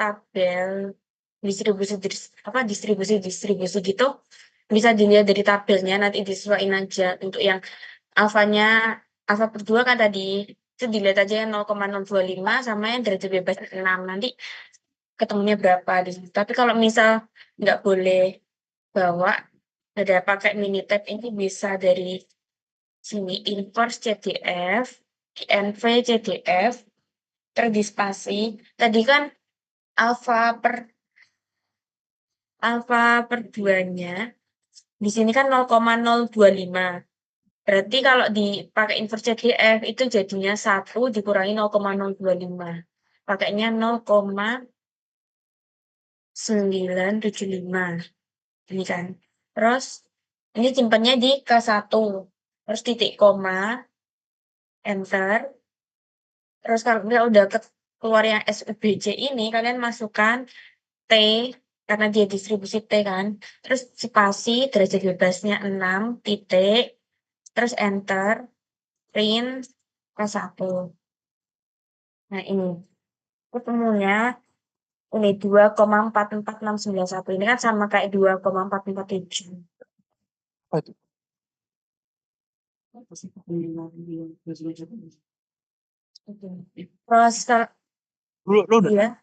tabel distribusi gitu, bisa dilihat dari tabelnya, nanti disesuaiin aja. Untuk yang alfanya, alfa per 2 kan tadi, itu dilihat aja yang 0,025 sama yang derajat bebas 6. Nanti ketemunya berapa di situ. Tapi kalau misal nggak boleh bawa, ada pakai Minitab ini bisa dari sini, inverse CDF, INV CDF, terdispasi. Tadi kan alfa per 2-nya, di sini kan 0,025. Berarti kalau dipakai inverse CDF itu jadinya 1 dikurangi 0,025. Pakainya 0,975. Ini kan. Terus ini simpannya di K1. Terus titik koma, enter. Terus kalau udah keluar yang SUBC ini, kalian masukkan T, karena dia distribusi T kan. Terus spasi, derajat bebasnya 6, titik. Terus enter, print, K1. Nah ini, ketemunya ini 2,44691. Ini kan sama kayak 2,447. Waduh. Terus Lu udah ya,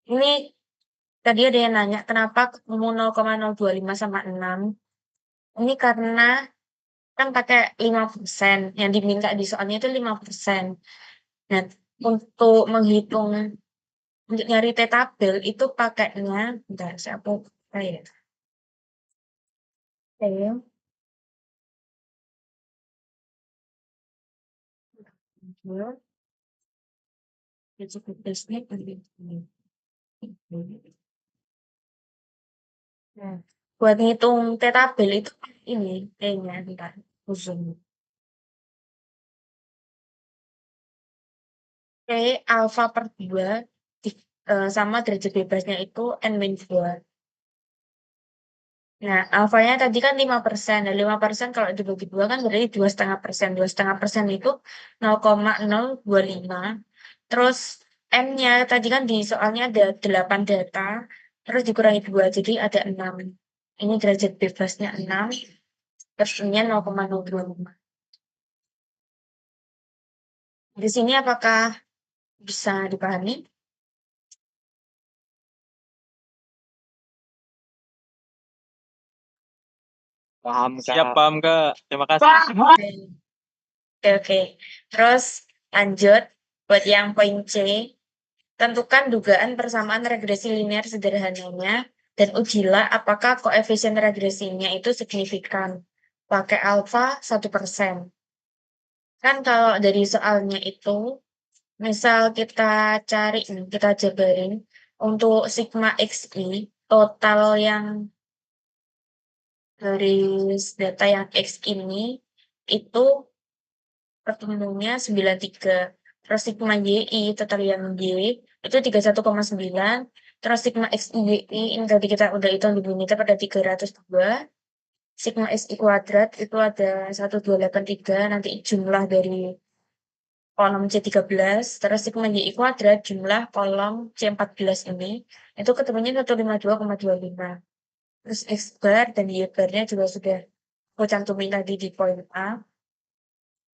ini tadi ada yang nanya kenapa ketemu 0,025 sama 6. Ini karena kan pakai 5%. Yang diminta di soalnya itu 5%. Nah, untuk menghitung, untuk nyari T-tabel itu pakainya, bentar, saya buka ya. Oke. Nah, buat ngitung T-tabel itu ini T-nya, bentar, zoom. T alfa per 2 sama derajat bebasnya itu N-2. Nah, alfanya tadi kan 5%. Dan 5% kalau dibagi 2 kan berarti 2,5%. 2,5% itu 0,025. Terus N-nya tadi kan di soalnya ada 8 data. Terus dikurangi 2, jadi ada 6. Ini derajat bebasnya 6. Terus N-nya 0,025. Di sini apakah bisa dipahami? paham, Siap, Kak. paham, Kak. Terima kasih. Oke, oke. Terus lanjut buat yang poin C. Tentukan dugaan persamaan regresi linear sederhananya dan ujilah apakah koefisien regresinya itu signifikan. Pakai alfa 1%. Kan kalau dari soalnya itu, misal kita cari, kita jabarin, untuk sigma xi, total yang dari data yang x ini, itu pertemuannya 93. Terus sigma yi, total yang y, itu 31,9. Terus sigma xi, ini tadi kita udah hitung di Minitab pada 302. Sigma xi kuadrat itu ada 1283, nanti jumlah dari kolom C13. Terus sigma yi kuadrat jumlah kolom C14 ini, itu ketemunya 152,25. Terus X bar dan Y barnya juga sudah aku cantumin tadi di poin A.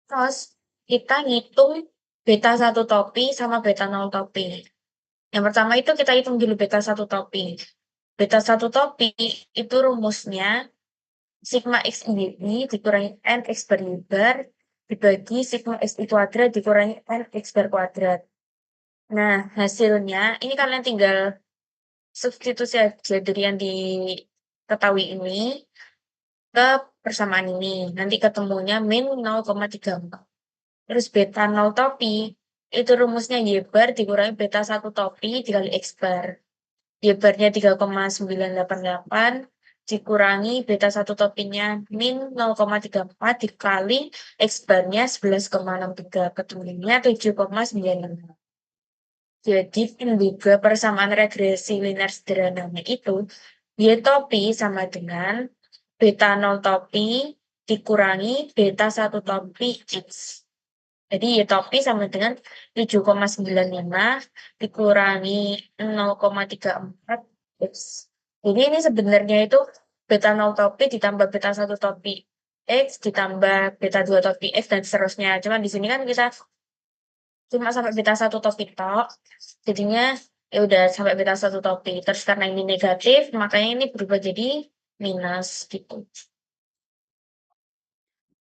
Terus kita ngitung beta 1 topi sama beta 0 topi. Yang pertama itu kita hitung dulu beta 1 topi. Beta 1 topi itu rumusnya sigma x ini dikurangi n x bar y bar dibagi sigma x kuadrat dikurangi n x bar kuadrat. Nah, hasilnya ini kalian tinggal substitusi aja dari yang diketahui ini ke persamaan ini. Nanti ketemunya min 0,34. Terus beta 0 topi, itu rumusnya Y bar dikurangi beta 1 topi dikali X bar. Y barnya 3,988 dikurangi beta 1 topinya min 0,34 dikali X barnya 11,63. Ketemunya 7,96. Jadi juga persamaan regresi linear sederhananya itu Y topi sama dengan beta 0 topi dikurangi beta 1 topi X. Jadi Y topi sama dengan 7,95 dikurangi 0,34 X. Jadi ini sebenarnya itu beta 0 topi ditambah beta 1 topi X ditambah beta 2 topi X dan seterusnya. Cuma di sini kan kita cuma sampai beta 1 topi tok. Jadinya ya udah sampai beta 1 topi. Terus karena ini negatif, makanya ini berubah jadi minus gitu.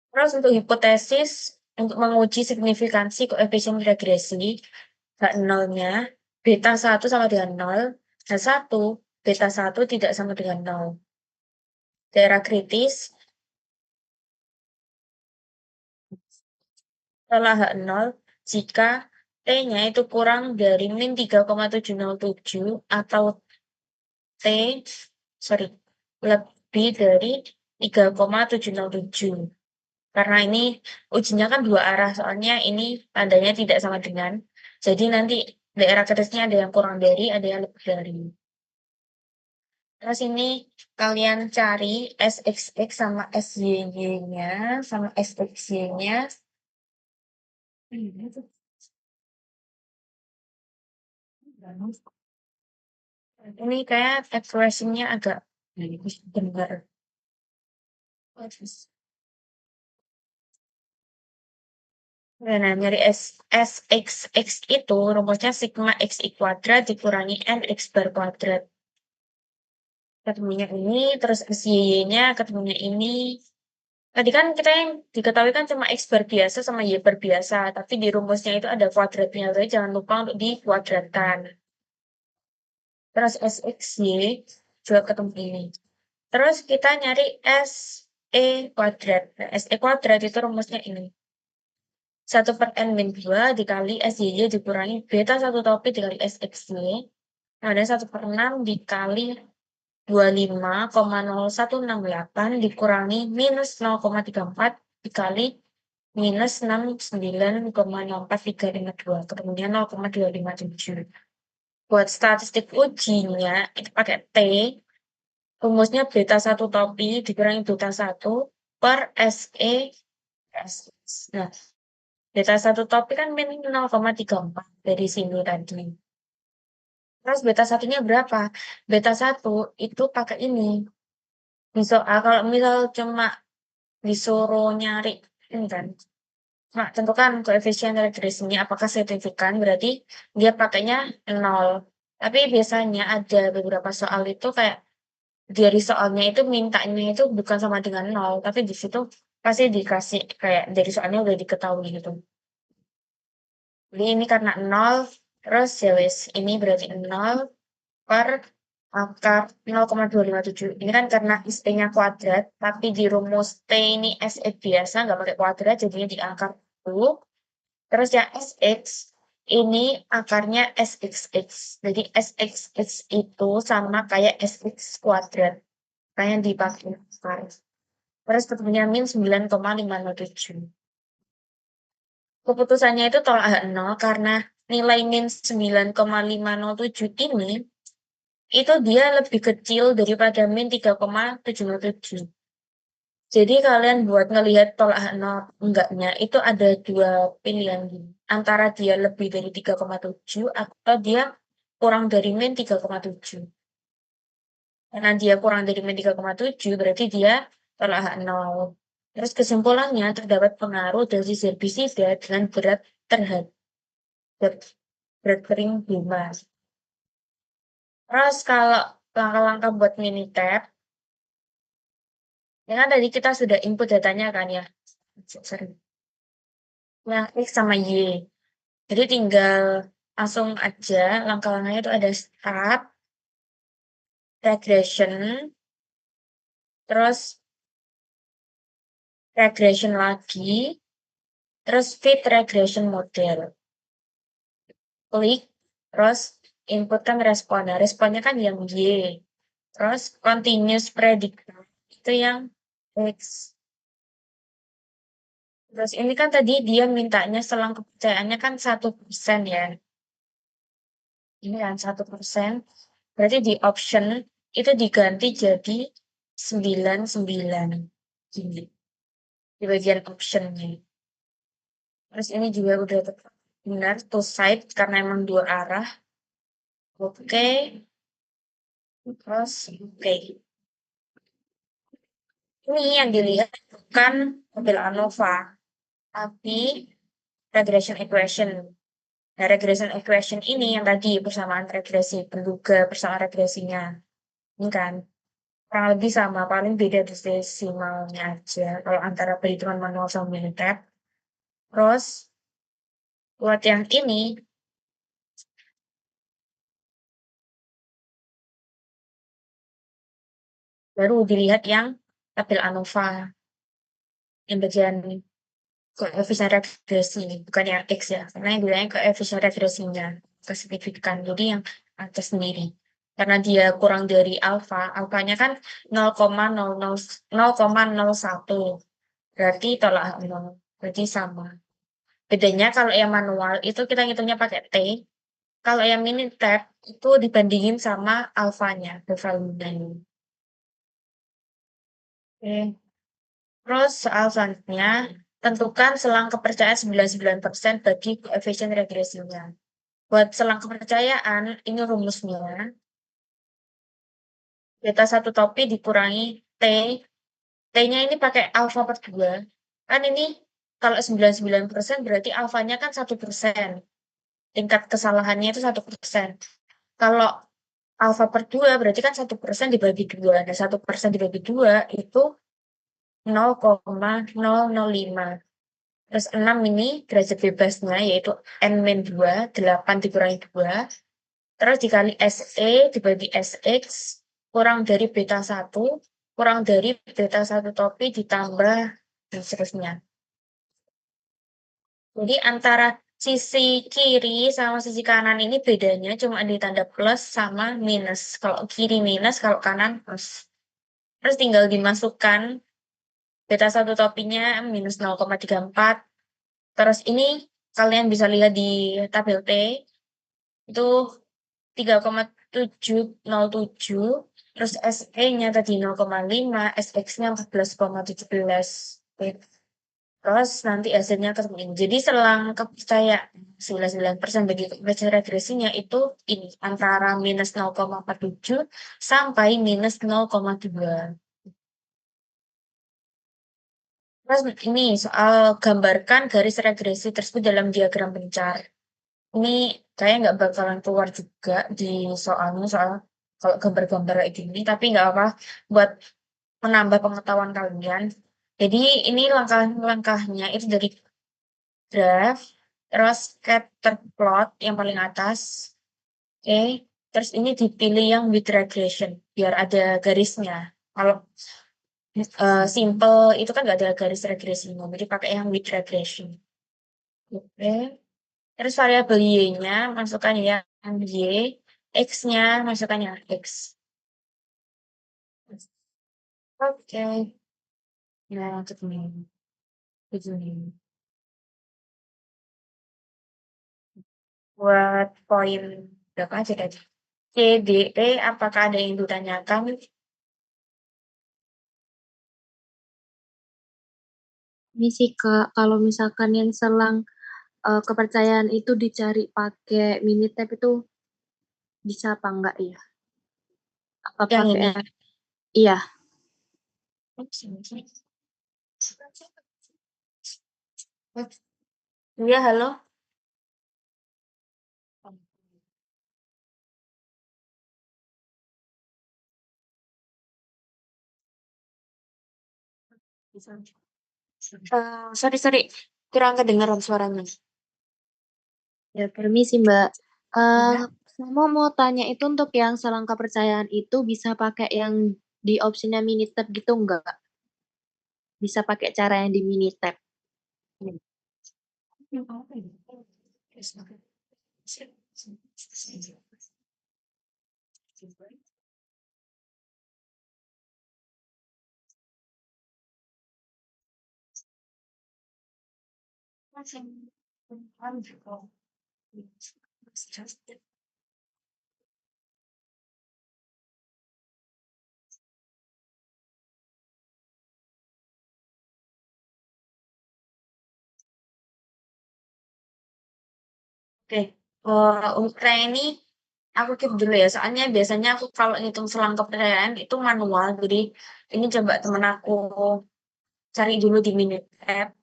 Terus untuk hipotesis untuk menguji signifikansi koefisien regresi H0-nya beta 1 sama dengan 0, H1 beta 1 tidak sama dengan 0. Daerah kritis setelah H0 jika T-nya itu kurang dari min 3,707 atau lebih dari 3,707. Karena ini ujinya kan dua arah, soalnya ini tandanya tidak sama dengan. Jadi nanti daerah kritisnya ada yang kurang dari, ada yang lebih dari. Terus ini kalian cari SXX sama SYY-nya, sama SXY-nya. Ini kayak expresinya agak benar. Nah, nyari SXX itu rumusnya sigma XI kuadrat dikurangi NX bar kuadrat. Ketemunya ini, terus SYY-nya ketemunya ini. Tadi kan kita yang diketahui kan cuma X bar biasa sama Y bar biasa, tapi di rumusnya itu ada kuadratnya, jadi jangan lupa untuk dikuadratkan. Terus SXY juga ketemu ini. Terus kita nyari SE kuadrat. Nah, SE kuadrat itu rumusnya ini. 1 per N min 2 dikali SYY dikurangi beta 1 topi dikali SXY. Nah, ada 1 per 6 dikali 25,0168 dikurangi minus 0,34 dikali minus 69,0432. Ketemunya 0,257. Buat statistik ujinya, itu pakai T. Rumusnya beta 1 topi dikurangi beta 1 per SE. Nah, beta 1 topi kan min 0,34 dari sini tadi. Terus beta satunya berapa? Beta 1 itu pakai ini. Kalau misal cuma disuruh nyari ini kan. Nah, tentukan koefisien regresinya apakah signifikan, berarti dia pakainya 0. Tapi biasanya ada beberapa soal itu kayak dari soalnya itu mintanya itu bukan sama dengan 0, tapi di situ pasti dikasih kayak dari soalnya udah diketahui gitu. Jadi ini karena 0, terus ya wis, ini berarti 0 per akar 0,257. Ini kan karena ST-nya kuadrat, tapi di rumus T ini SE biasa, nggak pakai kuadrat, jadinya di akar dulu. Terus yang SX, ini akarnya SXX. Jadi SXX itu sama kayak SX kuadrat. Kayak dipakai akar. Terus ketemunya min 9,507. Keputusannya itu tolak H0 karena nilai min 9,507 ini itu dia lebih kecil daripada min 3,707. Jadi kalian buat ngelihat tolak H0 enggaknya itu ada dua pilihan gini. Antara dia lebih dari 3,7 atau dia kurang dari min 3,7. Karena dia kurang dari min 3,7 berarti dia tolak H0. Terus kesimpulannya terdapat pengaruh dari herbisida dengan berat terhadap berat kering biomas. Terus kalau langkah-langkah buat Minitab, ya kan tadi kita sudah input datanya kan ya. Sorry. Nah, X sama Y. Jadi tinggal langsung aja langkah-langkahnya itu ada start, regression, terus regression lagi, terus fit regression model. Klik, terus inputkan respon. Nah, responnya kan yang Y. Terus continuous predictor itu yang X. Terus ini kan tadi dia mintanya selang kepercayaannya kan 1% ya. Ini kan 1%. Berarti di option itu diganti jadi 99. Gini. Di bagian optionnya. Terus ini juga udah benar two side karena emang dua arah. Oke. Terus oke. Ini yang dilihat bukan mobil ANOVA, tapi regression equation. Nah, regression equation ini yang tadi persamaan regresi, penduga persamaan regresinya. Ini kan kurang lebih sama, paling beda desimalnya aja kalau antara perhitungan manual sama Minitab. Terus buat yang ini baru dilihat yang tabel ANOVA, yang bagian koefisien regresi, bukan yang X ya, karena yang bilangnya koefisien regresinya, kesignifikan. Jadi yang atas sendiri. Karena dia kurang dari alfa, alfanya kan 0,001, berarti tolak 0, berarti sama. Bedanya kalau yang manual itu kita ngitungnya pakai T, kalau yang mini tab itu dibandingin sama alfanya, value. Oke. Terus soal selanjutnya, tentukan selang kepercayaan 99% bagi koefisien regresinya. Buat selang kepercayaan, ini rumusnya, beta 1 topi dikurangi T, T-nya ini pakai alfa per 2. Kan ini kalau 99% berarti alfanya kan 1%. Tingkat kesalahannya itu 1%. Kalau alfa per 2 berarti kan 1% dibagi 2. Nah, 1% dibagi 2 itu 0,005. Terus 6 ini derajat bebasnya, yaitu N-2, 8 dikurangi 2. Terus dikali SE dibagi SX, kurang dari beta 1, kurang dari beta 1 topi ditambah, dan seterusnya. Jadi antara sisi kiri sama sisi kanan ini bedanya cuma di tanda plus sama minus. Kalau kiri minus, kalau kanan plus. Terus tinggal dimasukkan beta 1 topinya minus 0,34. Terus ini kalian bisa lihat di tabel T, itu 3,707, terus SE-nya tadi 0,5, SX-nya 14,17. Terus nanti hasilnya ketemu ini. Jadi selang kepercayaan 99% bagi kepercayaan regresinya itu ini antara minus 0,47 sampai minus 0,2. Terus ini soal gambarkan garis regresi tersebut dalam diagram pencar. Ini kayak nggak bakalan keluar juga di soalnya soal kalau gambar-gambar kayak gini, tapi nggak apa buat menambah pengetahuan kalian. Jadi ini langkah-langkahnya itu dari graph, terus scatter plot yang paling atas, oke, terus ini dipilih yang with regression biar ada garisnya. Kalau simple itu kan nggak ada garis regresinya, jadi pakai yang with regression. Oke. Terus variabel Y-nya masukkan yang Y, X-nya masukkan yang X. Oke. Nah, untuk ini. Begini. Buat poin berapa aja tadi? C, D, E, apakah ada yang ditanyakan? Ini sih Kak, kalau misalkan yang selang kepercayaan itu dicari pakai Minitab itu bisa apa enggak ya? Apa Yang pakai ini. iya, Iya, halo. Sorry, kurang kedengaran suaranya. ya permisi Mbak. Eh, Ya. Sama mau tanya itu untuk yang selang kepercayaan itu bisa pakai yang di opsinya Minitab gitu enggak? Bisa pakai cara yang di Minitab. Oke, untuk ini aku keep dulu ya, soalnya biasanya aku kalau ngitung selang kepercayaan itu manual, jadi ini coba temen aku cari dulu di Minute App.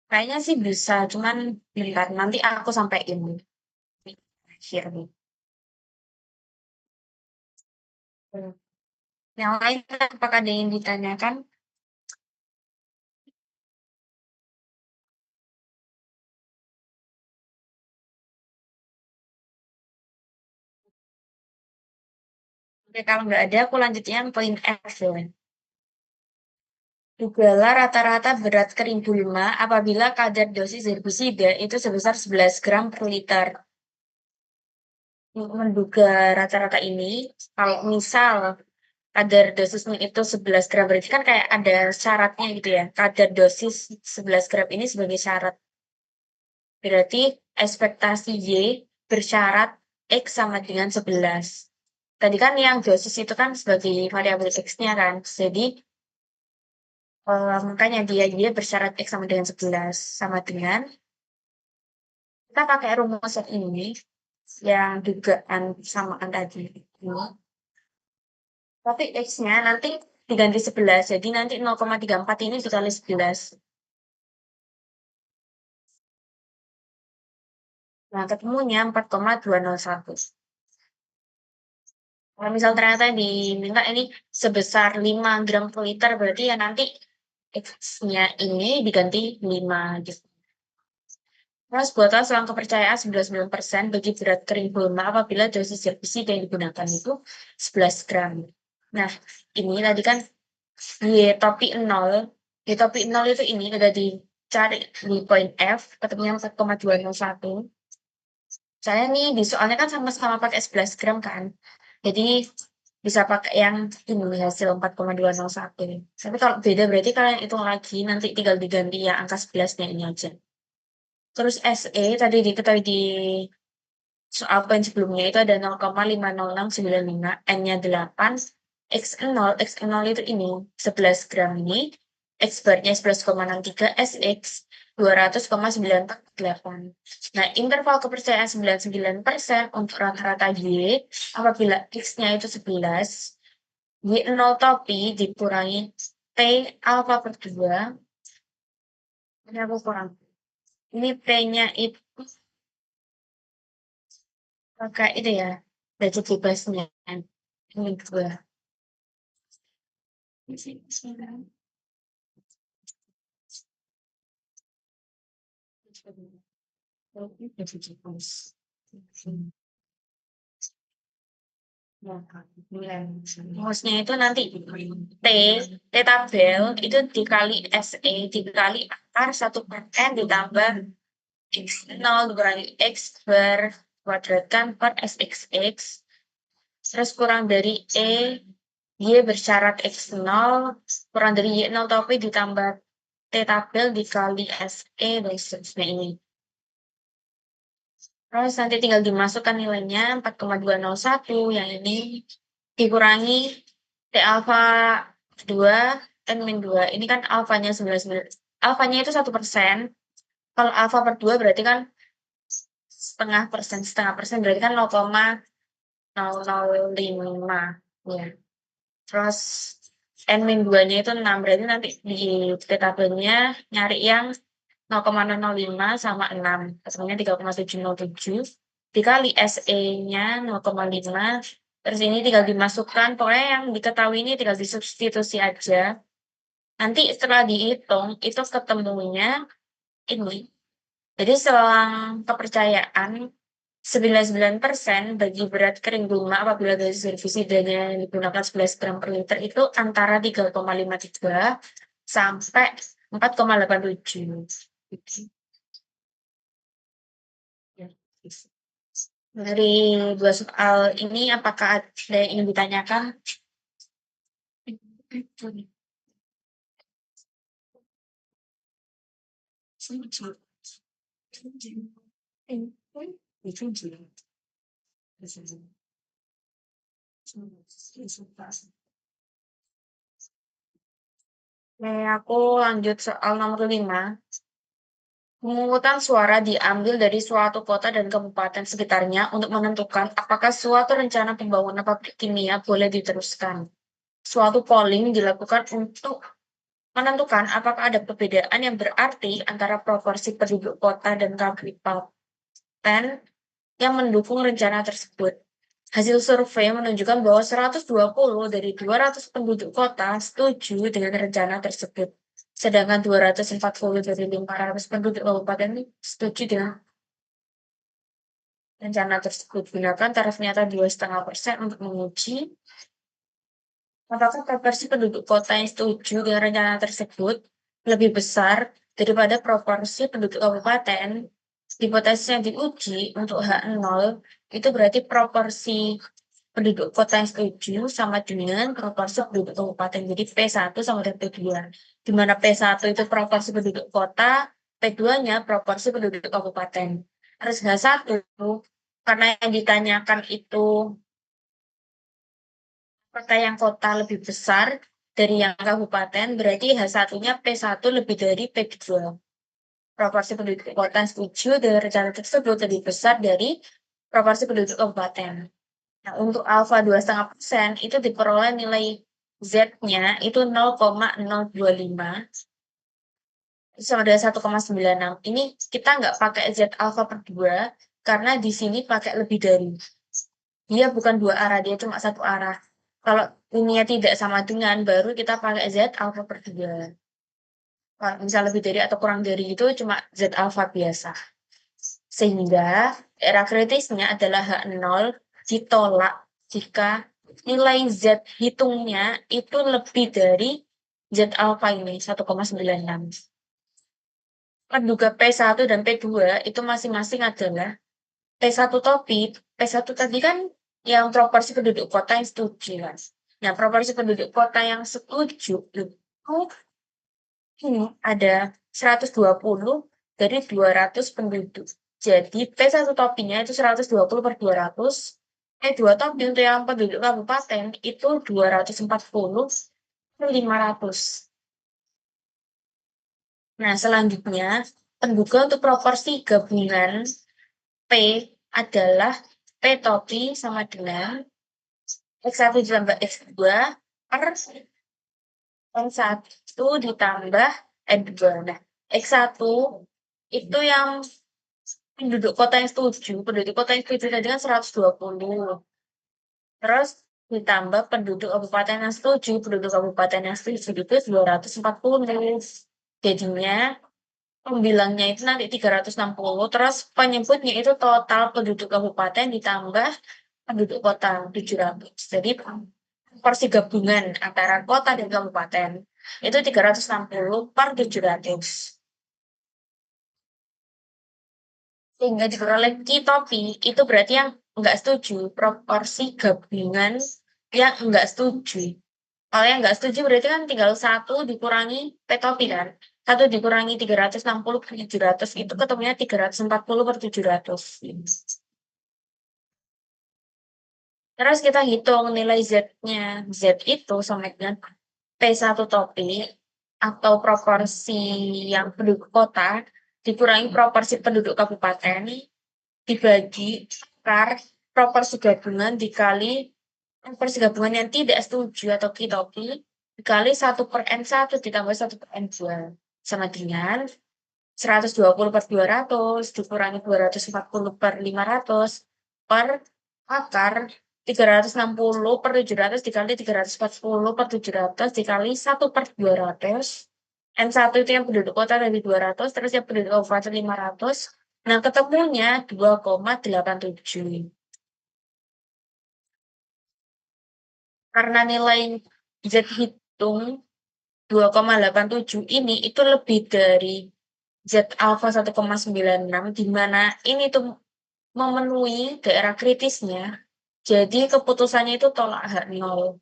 Kayaknya sih bisa, cuman bentar, nanti aku sampein share nih. Yang lain apakah ada yang ditanyakan? Oke, kalau nggak ada, aku lanjutnya yang poin F ya. Dugalah rata-rata berat kering gulma apabila kadar dosis herbisida itu sebesar 11 gram per liter. Menduga rata-rata ini, kalau misal kadar dosisnya itu 11 gram, berarti kan kayak ada syaratnya gitu ya. Kadar dosis 11 gram ini sebagai syarat. Berarti ekspektasi Y bersyarat X sama dengan 11. Tadi kan yang dosis itu kan sebagai variabel X-nya kan. Jadi makanya dia bersyarat X sama dengan 11. Sama dengan, kita pakai rumus ini yang dugaan samaan tadi. Tapi X-nya nanti diganti 11. Jadi nanti 0,34 ini dikali 11. Nah, ketemunya 4,201. Kalau misal ternyata diminta ini sebesar 5 gram per liter, berarti ya nanti X-nya ini diganti 5 gitu. Terus botol selang kepercayaan 99% bagi berat kering gulma apabila dosis herbisida yang digunakan itu 11 gram. Nah, ini tadi kan Y topi 0. Y topi 0 itu ini udah dicari di poin F, ketemunya 4,201. Saya nih di soalnya kan sama-sama pakai 11 gram kan. Jadi bisa pakai yang ini hasil 4,201. Tapi kalau beda berarti kalian hitung lagi nanti tinggal diganti ya angka 11-nya ini aja. Terus SE tadi diketahui di soal poin sebelumnya itu ada 0,50695, N-nya 8, X0 itu ini 11 gram ini, X barnya 11,63, SX 200,948. Nah, interval kepercayaan 99% untuk rata-rata Y apabila X-nya itu 11, Y0 topi dikurangi T alfa per 2, ini aku kurang. Ini T-nya itu pakai itu ya, budget bebasnya. Ini dua. Rumusnya itu nanti T, T tabel itu dikali SE dikali akar 1/N ditambah X0 dikurangi X bar kuadratkan per SXX. Terus kurang dari E, Y bersyarat X0, kurang dari Y0 topi ditambah T tabel dikali SE dan seterusnya ini. Terus nanti tinggal dimasukkan nilainya 4,201 yang ini dikurangi T alfa 2 N min 2. Ini kan alfanya 19. Alfanya itu 1%. Kalau alfa per 2 berarti kan setengah persen berarti kan 0,005 ya. Terus N min 2-nya itu 6 berarti nanti di tabelnya nyari yang 0,005 sama 6. Hasilnya 3,707 dikali SE-nya 0,5. Terus ini tinggal dimasukkan, pokoknya yang diketahui ini tinggal disubstitusi aja. Nanti setelah dihitung, itu ketemunya ini. Jadi selang kepercayaan 99% bagi berat kering gulma apabila dosis herbisidanya yang digunakan 11 gram per liter itu antara 3,53 sampai 4,87. Dari dua soal ini, apakah ada yang ingin ditanyakan? Oke, aku lanjut soal nomor 5. Pemungutan suara diambil dari suatu kota dan kabupaten sekitarnya untuk menentukan apakah suatu rencana pembangunan pabrik kimia boleh diteruskan. Suatu polling dilakukan untuk menentukan apakah ada perbedaan yang berarti antara proporsi penduduk kota dan kabupaten yang mendukung rencana tersebut. Hasil survei menunjukkan bahwa 120 dari 200 penduduk kota setuju dengan rencana tersebut. Sedangkan 240 dari 500 penduduk kabupaten setuju dengan rencana tersebut. Gunakan taraf nyata 2,5% untuk menguji apakah proporsi penduduk kota yang setuju dengan rencana tersebut lebih besar daripada proporsi penduduk kabupaten. Hipotesis yang diuji untuk H0 itu berarti proporsi penduduk kota yang setuju sama dengan proporsi penduduk kabupaten. Jadi P1 sama dengan P2. Di mana P1 itu proporsi penduduk kota, P2-nya proporsi penduduk kabupaten. Terus H1, karena yang ditanyakan itu kota yang kota lebih besar dari yang kabupaten, berarti H1-nya P1 lebih dari P2. Proporsi penduduk kota yang setuju dengan rencana tersebut lebih besar dari proporsi penduduk kabupaten. Nah, untuk alfa 2,5% itu diperoleh nilai Z-nya itu 0,025 sama dengan 1,96. Ini kita nggak pakai Z alfa per 2 karena di sini pakai lebih dari. Dia bukan dua arah, dia cuma satu arah. Kalau ininya tidak sama dengan, baru kita pakai Z alfa per 2. Kalau misal lebih dari atau kurang dari itu cuma Z alfa biasa. Sehingga daerah kritisnya adalah H0 ditolak jika nilai Z hitungnya itu lebih dari Z alfa ini 1,96. Penduga P1 dan P2 itu masing-masing adalah P1 P1 tadi kan yang proporsi penduduk kota yang setuju. Nah, proporsi penduduk kota yang setuju itu ada 120 dari 200 penduduk. Jadi P1 topinya itu 120 per 200. P2 topi untuk yang penduduk kabupaten itu 240 per 500. Nah, selanjutnya penduga untuk proporsi gabungan P adalah P topi sama dengan X1 ditambah X2 per N1 ditambah N2. Nah, X1 itu yang penduduk kota yang setuju. Penduduk kota yang setuju tadi kan 120. Terus ditambah penduduk kabupaten yang setuju. Penduduk kabupaten yang setuju itu 240. Jadinya pembilangnya itu nanti 360. Terus penyebutnya itu total penduduk kabupaten ditambah penduduk kota 700. Jadi porsi gabungan antara kota dan kabupaten itu 360 per 700. Sehingga diperoleh topi itu berarti yang enggak setuju, proporsi gabungan yang enggak setuju. Kalau yang enggak setuju berarti kan tinggal 1 dikurangi P topi kan. 1 dikurangi 360 per 700 itu ketemunya 340 per 700. Terus kita hitung nilai Z-nya. Z itu sama dengan P1 topi atau proporsi yang penduduk kota dikurangi proporsi penduduk kabupaten dibagi akar proporsi gabungan dikali proporsi gabungan yang tidak setuju atau kitopi dikali 1 per N1 ditambah 1 per N2 sama dengan 120 per 200 dikurangi 240 per 500 per akar 360 per 700 dikali 340 per 700 dikali 1 per 200. N1 itu yang penduduk kota dari 200, terus yang penduduk kabupaten 500. Nah, ketemunya 2,87. Karena nilai Z hitung 2,87 ini itu lebih dari Z alpha 1,96, di mana ini tuh memenuhi daerah kritisnya. Jadi keputusannya itu tolak H0.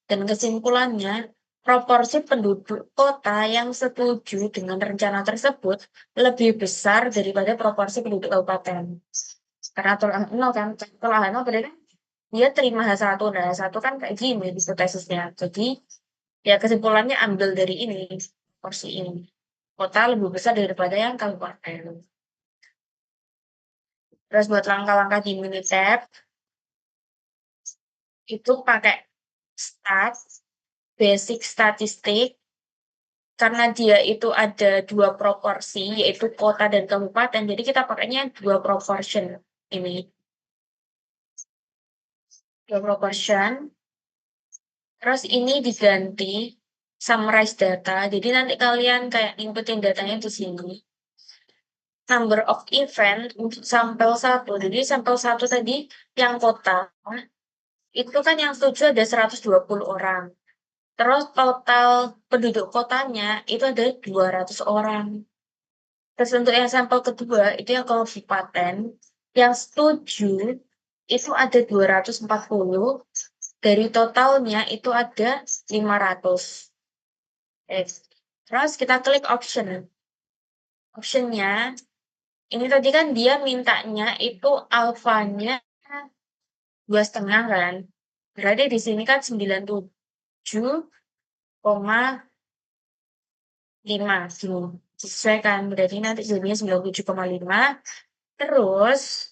Dan kesimpulannya, proporsi penduduk kota yang setuju dengan rencana tersebut lebih besar daripada proporsi penduduk kabupaten. Karena tolak H0 kan, tolak H0 berarti dia terima H1. Nah, H1 kan kayak gini hipotesisnya. Jadi, ya kesimpulannya ambil dari ini, proporsi ini. kota lebih besar daripada yang kabupaten. Terus buat langkah-langkah di Minitab, itu pakai stat, basic statistik, karena dia itu ada 2 proporsi, yaitu kota dan kabupaten, jadi kita pakainya 2 proportion ini. 2 proportion. Terus ini diganti summarize data, jadi nanti kalian kayak inputin datanya di sini. Number of event untuk sampel 1, jadi sampel 1 tadi yang kota, itu kan yang setuju ada 120 orang. Terus total penduduk kotanya itu ada 200 orang. Terus untuk yang sampel kedua, itu yang kabupaten, yang setuju itu ada 240, dari totalnya itu ada 500. Terus kita klik option. Optionnya, ini tadi kan dia mintanya itu alfanya 2,5 kan. Berarti di sini kan 97,5 gini. Disesuaikan, berarti nanti jadinya 97,5. Terus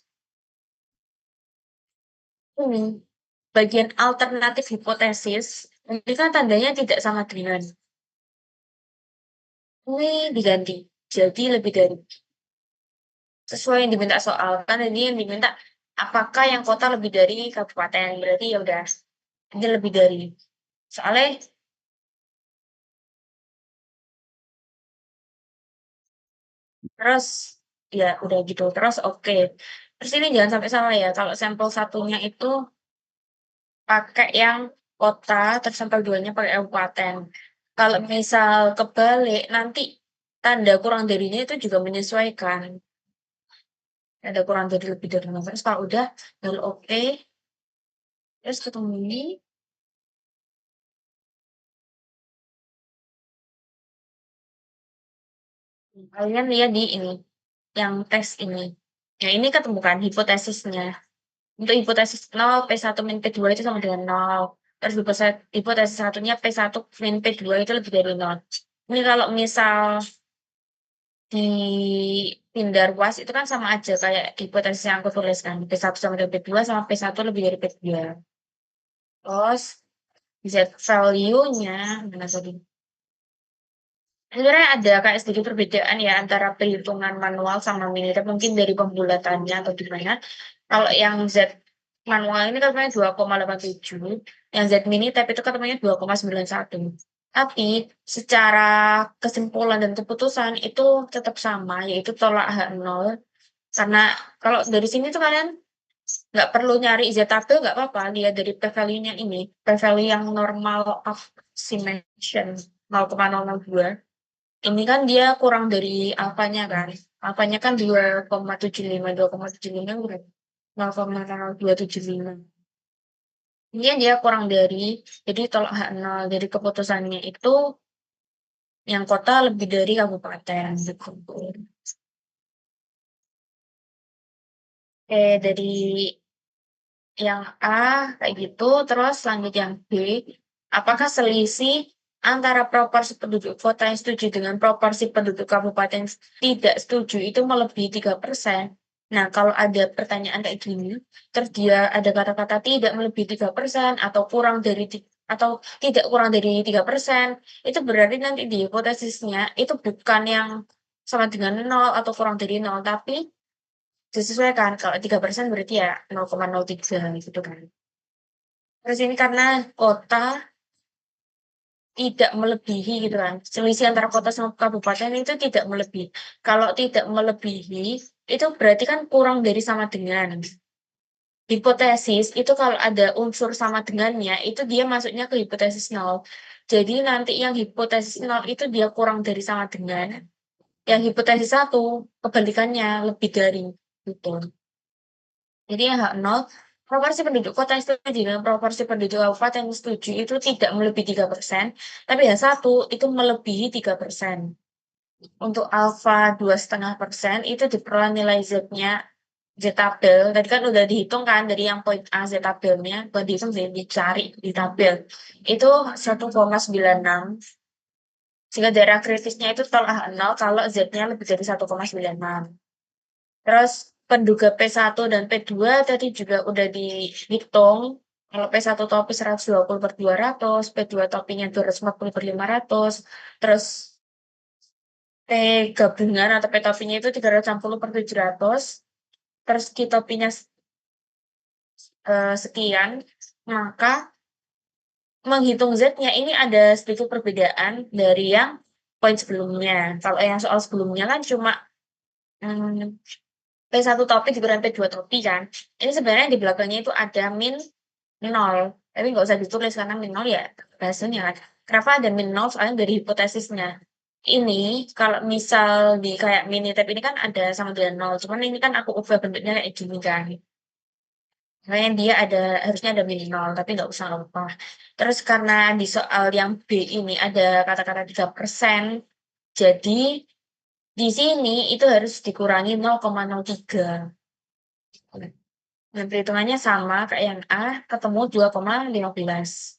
ini bagian alternatif hipotesis, ini kan tandanya tidak sama dengan. Ini diganti, jadi lebih dari. Sesuai yang diminta soal, kan ini yang diminta apakah yang kota lebih dari kabupaten, berarti ya udah, ini lebih dari. Soalnya terus ya udah gitu, terus oke. Terus ini jangan sampai salah ya, kalau sampel satunya itu pakai yang kota, terus sampel 2-nya pakai kabupaten. Kalau misal kebalik, nanti tanda kurang darinya itu juga menyesuaikan. Ada kurang dari lebih dari 6. Terus kalau udah, lalu oke. Terus ketemu ini. Kalian lihat di ini, yang tes ini. Ya ini ketemukan hipotesisnya. Untuk hipotesis 0, P1 min P2 itu sama dengan 0. Terus hipotesis satunya P1 min P2 itu lebih dari 0. Ini kalau misal di pindar was itu kan sama aja kayak hipotesis yang aku tuliskan. P1 sama dengan P2 sama P1 lebih dari P2. Terus Z value-nya, mana tadi? Sebenarnya ada kayak sedikit perbedaan ya antara perhitungan manual sama Minitab, mungkin dari pembulatannya atau gimana. Kalau yang Z manual ini katanya 2,87, yang Z Minitab itu katanya 2,91. Tapi secara kesimpulan dan keputusan itu tetap sama, yaitu tolak H0. Karena kalau dari sini tuh kalian nggak perlu nyari Z tabel, nggak apa-apa, lihat dari p-value-nya ini, p-value yang normal approximation 0,002. Ini kan dia kurang dari alfanya kan. Alfanya kan 2,75. 2,75 berapa? 0,0275. Ini dia kurang dari, jadi tolak H0 dari keputusannya itu yang kota lebih dari kabupaten. Gitu. Oke, dari yang A kayak gitu, terus lanjut yang B. Apakah selisih antara proporsi penduduk kota yang setuju dengan proporsi penduduk kabupaten tidak setuju itu melebihi 3%? Nah, kalau ada pertanyaan kayak gini, terus dia ada kata-kata tidak melebihi 3% atau kurang dari atau tidak kurang dari 3%, itu berarti nanti di hipotesisnya itu bukan yang sama dengan 0 atau kurang dari 0, tapi disesuaikan. Kalau 3% berarti ya 0,03 gitu kan. Terus ini karena kota tidak melebihi gitu kan. Selisih antara kota sama kabupaten itu tidak melebihi. Kalau tidak melebihi, itu berarti kan kurang dari sama dengan. Hipotesis itu kalau ada unsur sama dengannya, itu dia masuknya ke hipotesis 0. Jadi nanti yang hipotesis 0 itu dia kurang dari sama dengan. Yang hipotesis 1, kebalikannya lebih dari. Gitu. Jadi yang H0, proporsi penduduk kota yang setuju dengan proporsi penduduk kabupaten yang setuju itu tidak melebihi 3%, tapi H1 itu melebihi 3%. Untuk alfa 2,5% itu diperoleh nilai Z-nya, Z-tabel. Tadi kan udah dihitung kan dari yang poin A Z-tabelnya, buat dihitung dicari di tabel. Itu 1,96. Sehingga daerah kritisnya itu tol A0 kalau Z-nya lebih dari 1,96. Terus penduga P1 dan P2 tadi juga udah dihitung. Kalau P1 topi 120/200, P2 topinya 240/500, terus P gabungan atau P topinya itu 360/700, terus Q topinya sekian, maka menghitung Z-nya ini ada sedikit perbedaan dari yang poin sebelumnya. Kalau yang soal sebelumnya kan cuma P1 topi dikurangi P2 topi kan. Ini sebenarnya di belakangnya itu ada min 0. Tapi nggak usah ditulis karena min 0 ya hasilnya kan. Kenapa ada min 0? Soalnya dari hipotesisnya. Ini kalau misal di kayak mini tab ini kan ada sama dengan 0. Cuman ini kan aku ubah bentuknya kayak gini kan. Makanya dia harusnya ada min 0, tapi nggak usah lupa. Terus karena di soal yang B ini ada kata-kata 3%, jadi di sini itu harus dikurangi 0,03. Dan perhitungannya sama kayak yang A, ketemu 2,15.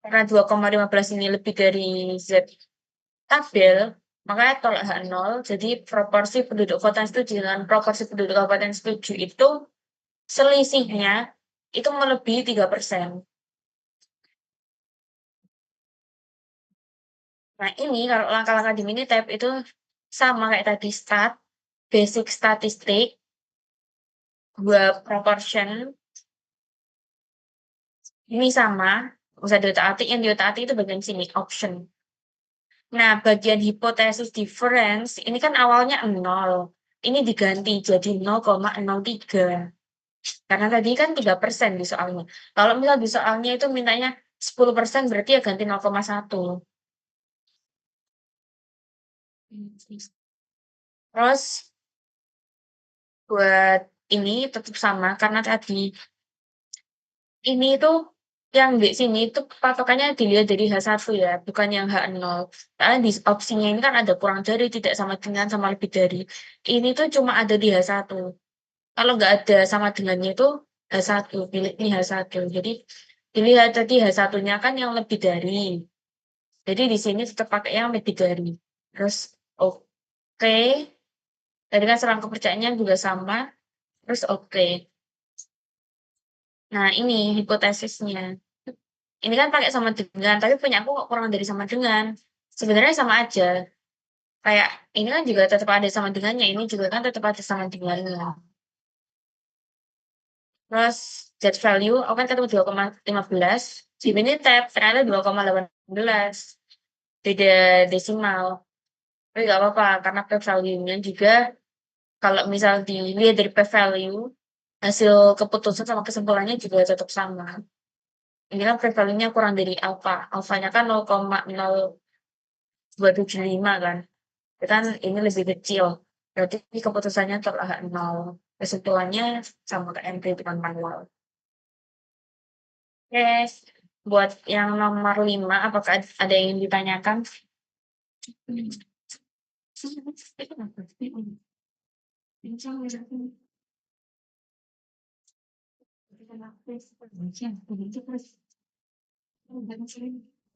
Karena 2,15 ini lebih dari Z tabel, makanya tolak H0, jadi proporsi penduduk kota yang setuju dengan proporsi penduduk kabupaten yang setuju itu selisihnya itu melebihi 3%. Nah, ini kalau langkah-langkah di Minitab itu sama kayak tadi basic statistik, 2 proportion, ini sama, usah diotak-atik, yang diotak-atik itu bagian sini, option. Nah, bagian hipotesis difference, ini kan awalnya 0, ini diganti jadi 0,03. Karena tadi kan 3% di soalnya. Kalau misal di soalnya itu mintanya 10%, berarti ya ganti 0,1. Terus buat ini tetap sama karena tadi ini tuh yang di sini itu patokannya dilihat dari H1 ya, bukan yang H0. Karena di opsinya ini kan ada kurang dari, tidak sama dengan, sama lebih dari. Ini tuh cuma ada di H1. Kalau nggak ada sama dengannya itu H1, pilih ini H1. Jadi dilihat tadi H1-nya kan yang lebih dari. Jadi di sini tetap pakai yang lebih dari. Terus oke. Tadi kan selang kepercayaannya juga sama. Terus oke. Nah, ini hipotesisnya. Ini kan pakai sama dengan, tapi punya aku kok kurang dari sama dengan. Sebenarnya sama aja. Kayak ini kan juga tetap ada sama dengannya, ini juga kan tetap ada sama dengannya. Terus Z value, aku kan ketemu 2,15. Di ini tab ternyata 2,18. Beda desimal. Tapi nggak apa-apa, karena P value-nya juga, kalau misal dilihat dari P value, hasil keputusan sama kesimpulannya juga tetap sama. Ini kan P value-nya kurang dari alpha. Alpha-nya kan 0,0275 kan. Kan ini lebih kecil. Berarti keputusannya telah 0. Kesimpulannya sama ke MP bukan manual. Oke, buat yang nomor 5, apakah ada yang ditanyakan?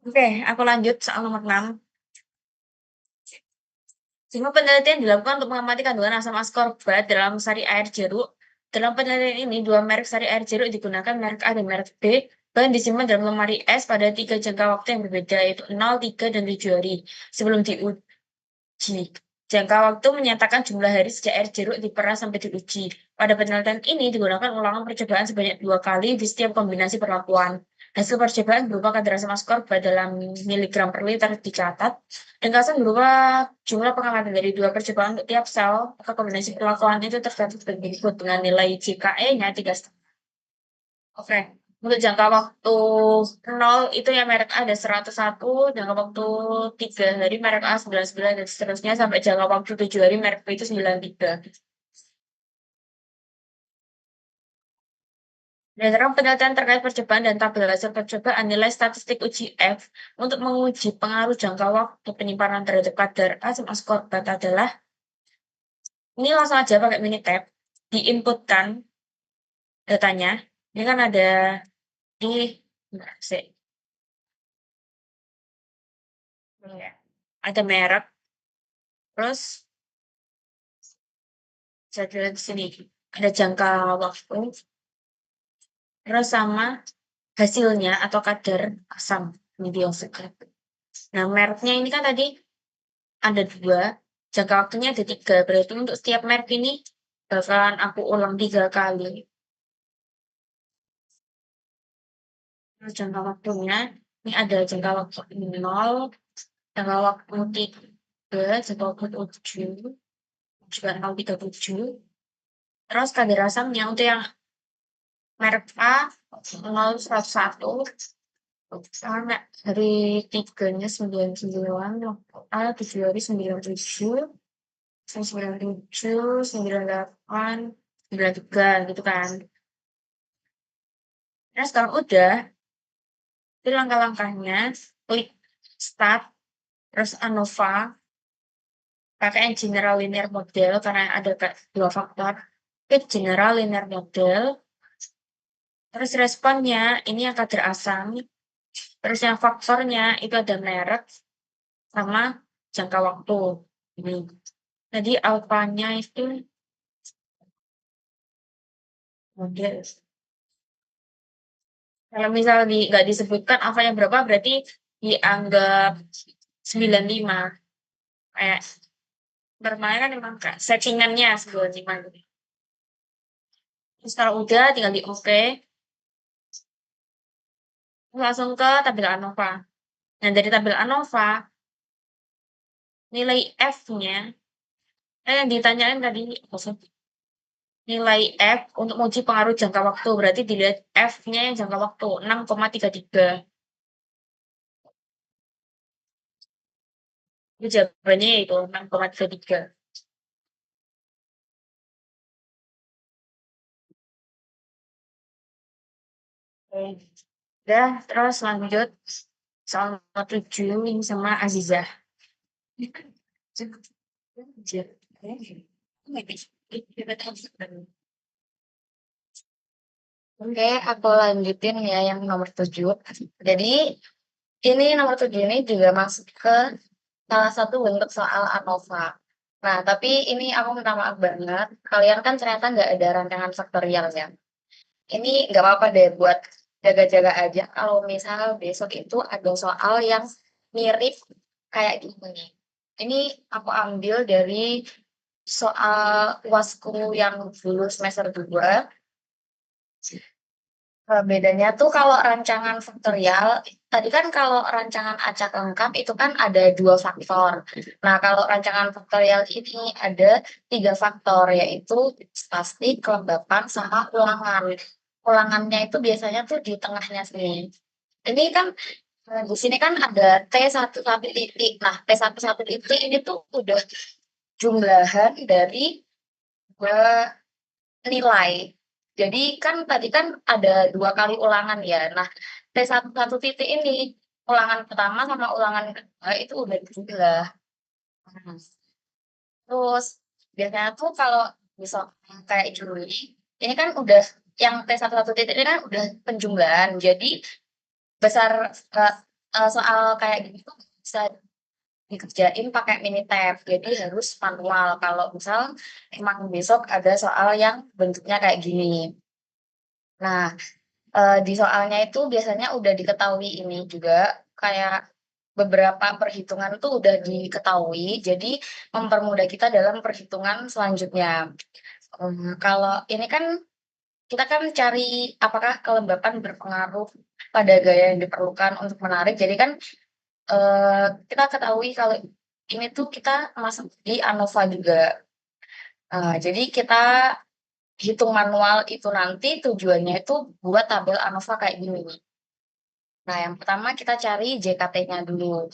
Oke, aku lanjut soal nomor 6. Semua penelitian dilakukan untuk mengamati kandungan asam askorbat dalam sari air jeruk. Dalam penelitian ini, 2 merek sari air jeruk digunakan, merek A dan merek B. Bahan disimpan dalam lemari es pada 3 jangka waktu yang berbeda, yaitu 0, 3, dan 7 hari sebelum diuji. Jangka waktu menyatakan jumlah hari sejak air jeruk diperas sampai diuji. Pada penelitian ini digunakan ulangan percobaan sebanyak 2 kali di setiap kombinasi perlakuan. Hasil percobaan berupa kadar asam askorbat dalam miligram per liter dicatat. Ringkasan berupa jumlah pengamatan dari 2 percobaan untuk tiap sel atau kombinasi perlakuan itu tercatat sebagai berikut dengan nilai JKE-nya 3,5. Oke. Untuk jangka waktu 0 itu yang merek A ada 101, jangka waktu 3 hari merek A 99, dan seterusnya sampai jangka waktu 7 hari merek B itu 93. Berdasarkan penelitian terkait percobaan dan tabel hasil percobaan, nilai statistik uji F untuk menguji pengaruh jangka waktu penyimpanan terhadap kadar asam askorbat adalah, ini langsung aja pakai Minitab, diinputkan datanya. Ini kan ada di Ya, ada merek, terus bisa dilihat di sini, ada jangka waktu, terus sama hasilnya atau kadar asam ini dioksidasi. Nah, mereknya ini kan tadi ada 2, jangka waktunya ada 3, berarti untuk setiap merek ini bakalan aku ulang 3 kali. Terus jangka waktunya, ini ada jangka waktu 0, jangka waktu 3, jangka waktu 7, juga 0,37. Terus kadar asamnya untuk yang merek A 0,101, sama dari 3-nya 99, A 7 hari 97, 97, 98, 93 gitu kan. Terus kalau udah, itu langkah-langkahnya, klik start, terus ANOVA, pakai yang general linear model karena ada 2 faktor. Klik general linear model, terus responnya ini yang kadar asam, terus yang faktornya itu ada merek sama jangka waktu. Ini. Jadi alfanya itu model. Kalau misal nggak disebutkan alfanya berapa, berarti dianggap 95. Kayak bermain kan memang settingannya 95 gitu. Terus kalau udah tinggal di oke, langsung ke tabel ANOVA. Nah, dari tabel ANOVA, nilai F-nya, yang ditanyain tadi, nilai F untuk menguji pengaruh jangka waktu, berarti dilihat F-nya yang jangka waktu, 6,33. Itu jawabannya itu 6,33. Oke. Udah, terus lanjut soal nomor 7 ini sama Azizah. Oke, aku lanjutin ya yang nomor 7. Jadi, ini nomor 7 ini juga masuk ke salah satu bentuk soal ANOVA. Nah, tapi ini aku minta maaf banget, kalian kan ternyata nggak ada rancangan faktorial ya. Ini nggak apa-apa deh buat jaga-jaga aja kalau misal besok itu ada soal yang mirip kayak gini. Ini aku ambil dari soal UASku yang dulu semester 2. Bedanya tuh kalau rancangan faktorial, tadi kan kalau rancangan acak lengkap itu kan ada 2 faktor. Nah, kalau rancangan faktorial ini ada 3 faktor, yaitu pasti, kelembapan, sama ulangan. Ulangannya itu biasanya tuh di tengahnya sini. Ini kan di sini kan ada T11 titik. Nah, T11 titik ini tuh udah jumlahan dari 2 nilai. Jadi kan tadi kan ada 2 kali ulangan ya. Nah, T11 titik ini ulangan pertama sama ulangan kedua itu udah dijumlah. Nah, terus biasanya tuh kalau misal kayak Juli, ini kan udah yang T11 titik ini kan udah penjumlahan. Jadi besar soal kayak gini tuh bisa dikerjain pakai Minitab. Jadi harus manual kalau misal emang besok ada soal yang bentuknya kayak gini. Nah, di soalnya itu biasanya udah diketahui ini juga, kayak beberapa perhitungan tuh udah diketahui, jadi mempermudah kita dalam perhitungan selanjutnya. Kalau ini kan kita kan cari apakah kelembapan berpengaruh pada gaya yang diperlukan untuk menarik. Jadi kan, kita ketahui kalau ini tuh kita masuk di ANOVA juga. Jadi kita hitung manual itu nanti tujuannya itu buat tabel ANOVA kayak gini. Nah, yang pertama kita cari JKT-nya dulu.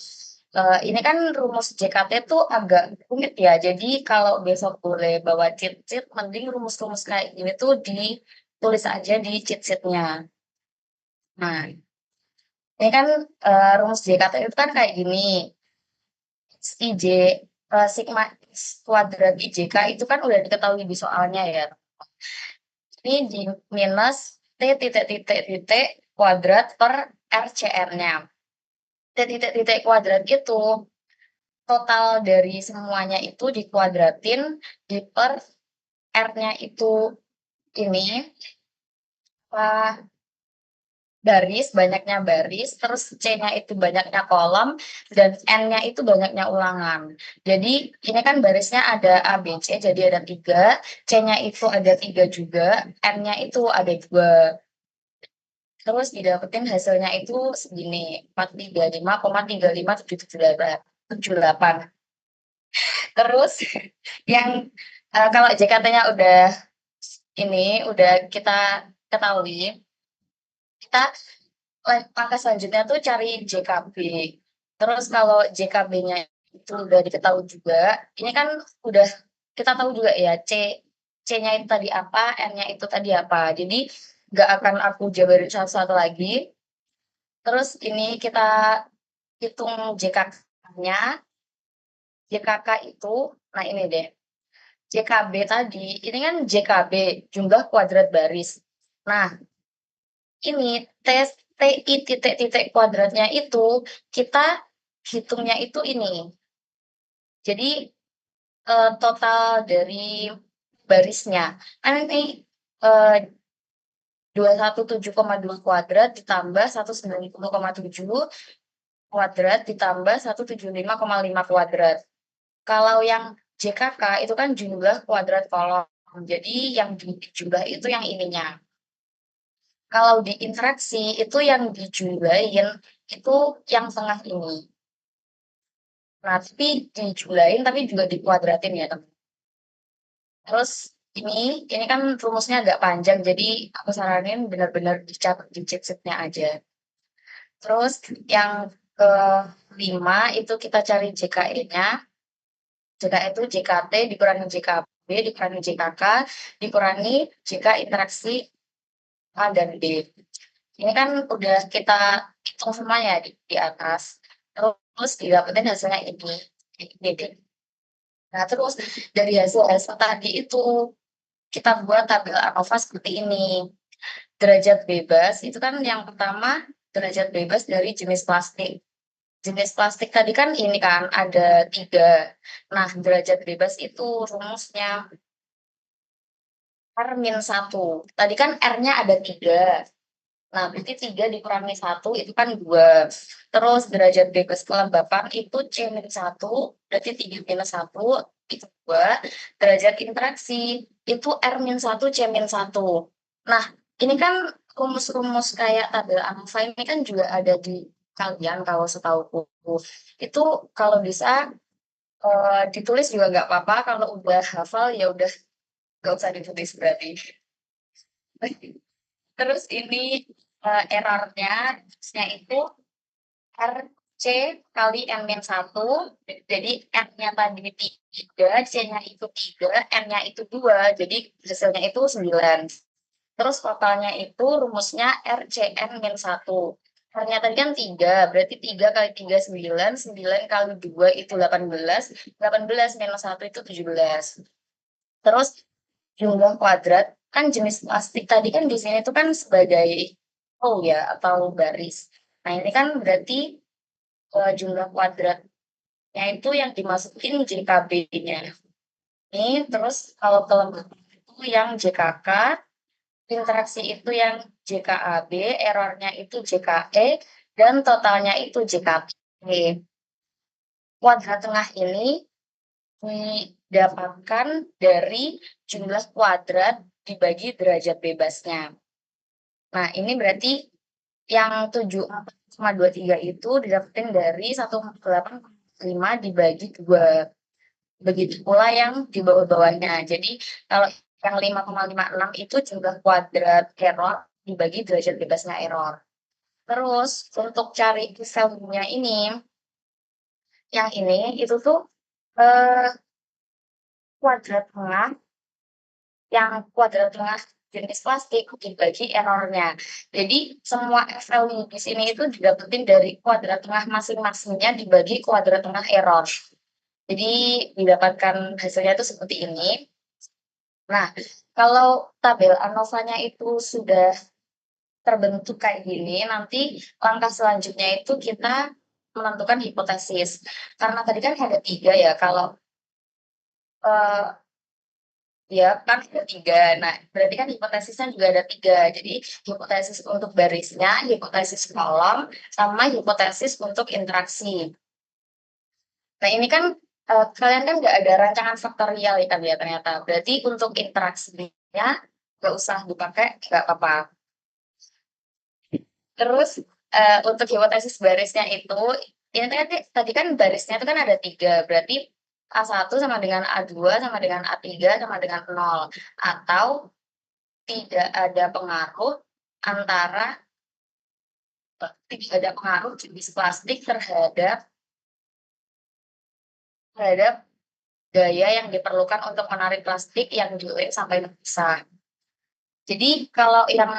Ini kan rumus JKT tuh agak rumit ya. Jadi kalau besok boleh bawa cheat sheet, mending rumus-rumus kayak gini tuh ditulis aja di cheat sheet-nya. Nah, ini kan rumus JKT itu kan kayak gini. IJ sigma X kuadrat IJK itu kan udah diketahui di soalnya ya. Ini di minus T titik titik titik kuadrat per RCR-nya. titik-titik kuadrat itu total dari semuanya itu dikuadratin per R-nya itu ini baris, banyaknya baris, terus C-nya itu banyaknya kolom, dan N-nya itu banyaknya ulangan. Jadi ini kan barisnya ada A, B, C, jadi ada 3, C-nya itu ada 3 juga, N-nya itu ada 2. Terus didapetin hasilnya itu segini, 435,35778. Terus yang kalau JKT-nya udah kita ketahui, kita langkah selanjutnya tuh cari JKB. Terus kalau JKB-nya itu udah diketahui juga, ini kan udah kita tahu juga ya C-nya itu tadi apa, N-nya itu tadi apa. Jadi nggak akan aku jabarin satu-satu lagi. Terus ini kita hitung JKK-nya. JKK itu, nah ini deh. JKB tadi, ini kan JKB, jumlah kuadrat baris. Nah, ini TI titik-titik kuadratnya itu kita hitungnya itu ini. Jadi total dari barisnya kan ini 217,2 kuadrat ditambah 190,7 kuadrat ditambah 175,5 kuadrat. Kalau yang JKK itu kan jumlah kuadrat kolom. Jadi yang dijumlah itu yang ininya. Kalau di interaksi itu yang dijumlahin itu yang tengah ini. Nah, tapi dijumlahin tapi juga dikuadratin ya, teman. Terus ini kan rumusnya agak panjang, jadi aku saranin benar-benar dicatat di sheet-nya aja. Terus yang kelima itu kita cari JKE-nya. JKE itu JKT dikurangi JKB dikurangi JKK dikurangi JK interaksi A dan B. Ini kan udah kita hitung semuanya di atas. Terus didapetin hasilnya ini. Nah, terus dari hasil tadi itu kita buat tabel ANOVA seperti ini. Derajat bebas itu kan yang pertama derajat bebas dari jenis plastik. Jenis plastik tadi kan ini kan ada 3. Nah, derajat bebas itu rumusnya R-1. Tadi kan R-nya ada 3. Nah, berarti 3 dikurangi 1 itu kan 2. Terus derajat bebas kelembapan itu C-1, berarti 3 minus 1 itu 2. Derajat interaksi itu R-1, C-1. Nah, ini kan rumus-rumus kayak tabel ANOVA ini kan juga ada di kalian kalau setauku. Itu kalau bisa ditulis juga nggak apa-apa, kalau udah hafal ya udah nggak usah ditulis berarti. Terus ini errornya itu RC kali N-1, jadi N-nya tadi 3, C-nya itu 3, N-nya itu 2, jadi hasilnya itu 9. Terus totalnya itu rumusnya RCN-1. R-nya tadi kan 3, berarti 3 kali 3 9, 9 kali 2 itu 18, 18 minus 1 itu 17. Terus jumlah kuadrat, kan jenis plastik tadi kan di sini tuh kan sebagai ya atau baris. Nah, ini kan berarti jumlah kuadratnya itu yang dimasukin JKB-nya. Ini terus kalau kelembapan itu yang JKK, interaksi itu yang JKAB, errornya itu JKE, dan totalnya itu JKP. Kuadrat tengah ini didapatkan dari jumlah kuadrat dibagi derajat bebasnya. Nah, ini berarti yang 74,23 itu didapetin dari 148,5 dibagi 2. Begitu pula yang di bawah-bawahnya. Jadi, kalau yang 5,56 itu jumlah kuadrat error dibagi derajat bebasnya error. Terus, untuk cari value-nya ini, yang ini itu tuh kuadrat tengah, yang kuadrat tengah jenis plastik dibagi errornya. Jadi semua value di sini itu didapetin dari kuadrat tengah masing-masingnya dibagi kuadrat tengah error. Jadi didapatkan hasilnya itu seperti ini. Nah, kalau tabel ANOVA-nya itu sudah terbentuk kayak gini, nanti langkah selanjutnya itu kita menentukan hipotesis. Karena tadi kan ada 3 ya, kalau ya kan ada 3. Nah, berarti kan hipotesisnya juga ada 3. Jadi hipotesis untuk barisnya, hipotesis kolom, sama hipotesis untuk interaksi. Nah, ini kan kalian kan nggak ada rancangan faktorial ya kan ya ternyata. Berarti untuk interaksinya nggak usah dipakai, nggak apa-apa. Terus untuk hipotesis barisnya itu, ini tadi kan barisnya itu kan ada 3, berarti A1 sama dengan A2 sama dengan A3 sama dengan 0. Atau tidak ada pengaruh antara tidak ada pengaruh jenis plastik terhadap gaya yang diperlukan untuk menarik plastik yang diulik sampai terpisah. Jadi kalau yang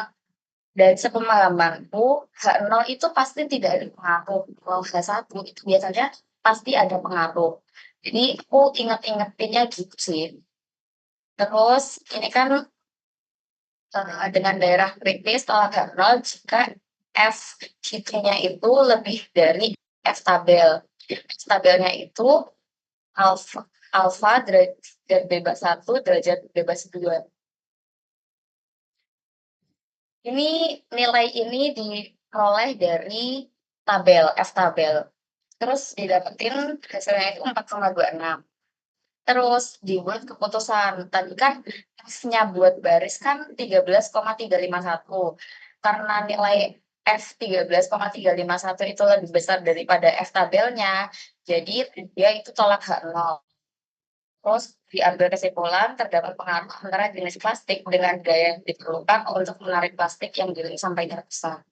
dari sepemahamanku, H0 itu pasti tidak ada pengaruh. Kalau H1 itu biasanya pasti ada pengaruh. Jadi aku inget-ingetinnya gitu sih. Terus ini kan dengan daerah kritis tolak H0 jika F nya itu lebih dari F tabel. F tabelnya itu alfa derajat bebas 1, derajat bebas 2. Ini nilai ini diperoleh dari tabel, F tabel. Terus didapetin hasilnya itu 4,26. Terus dibuat keputusan. Tadi kan F-nya buat baris kan 13,351. Karena nilai F 13,351 itu lebih besar daripada F tabelnya, jadi dia itu tolak H0. Terus diambil kesimpulan terdapat pengaruh antara jenis plastik dengan gaya yang diperlukan untuk menarik plastik yang diulik sampai terpisah.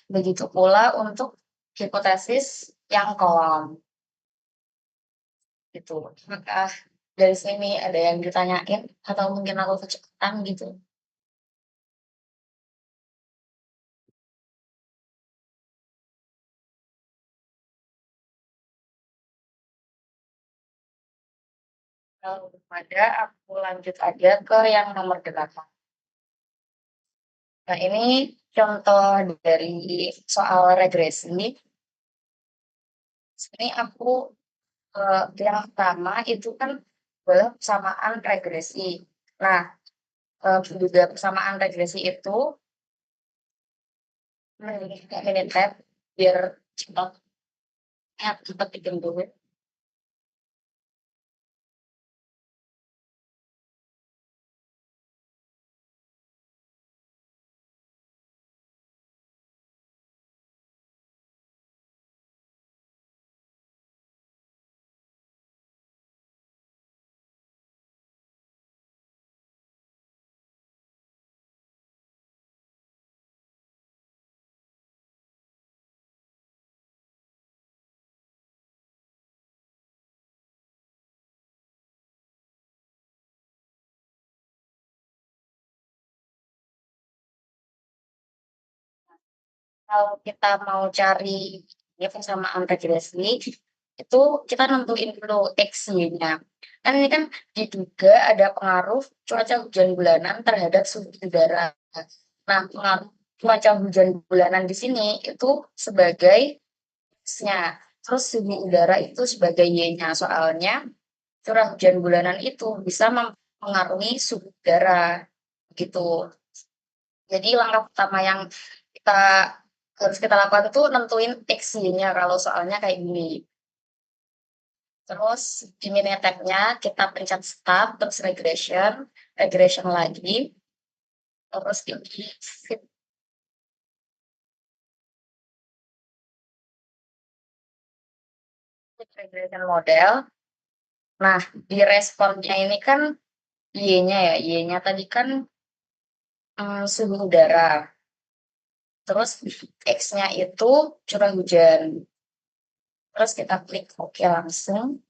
Begitu pula untuk hipotesis yang kolom. Gitu. Apakah dari sini ada yang ditanyain atau mungkin aku kecepatan gitu? Kalau ada, aku lanjut aja ke yang nomor 8. Nah, ini contoh dari soal regresi. Ini aku yang pertama itu kan persamaan regresi. Nah, juga persamaan regresi itu Minitab biar cepat cepat bikin dulu. Kalau kita mau cari ya persamaan regresi, itu kita nentuin dulu X-nya. Kan ini kan diduga ada pengaruh cuaca hujan bulanan terhadap suhu udara. Nah, pengaruh cuaca hujan bulanan di sini itu sebagai X-nya. Terus suhu udara itu sebagai Y-nya. Soalnya curah hujan bulanan itu bisa mempengaruhi suhu udara gitu. Jadi langkah pertama yang kita harus kita lakukan itu nentuin X-nya kalau soalnya kayak gini. Terus di Minitab-nya kita pencet start, terus regression lagi, terus di fit regression model. Nah, di responnya ini kan Y-nya ya, Y-nya tadi kan suhu udara. Terus X-nya itu curah hujan. Terus kita klik OK langsung.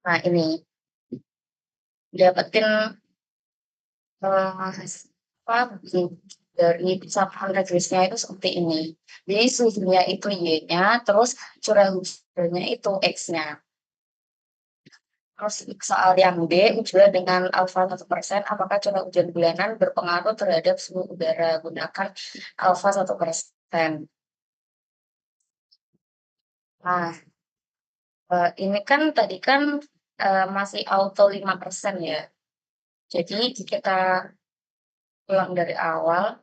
Nah, ini dapetin apa dari persamaan regresnya itu seperti ini. Jadi suhunya itu Y-nya, terus curah hujannya itu X-nya. Terus soal yang B, ujian dengan alfa 1%, apakah curah hujan bulanan berpengaruh terhadap suhu udara? Gunakan alfa 1%. Nah, ini kan tadi kan, masih auto 5% ya. Jadi kita ulang dari awal.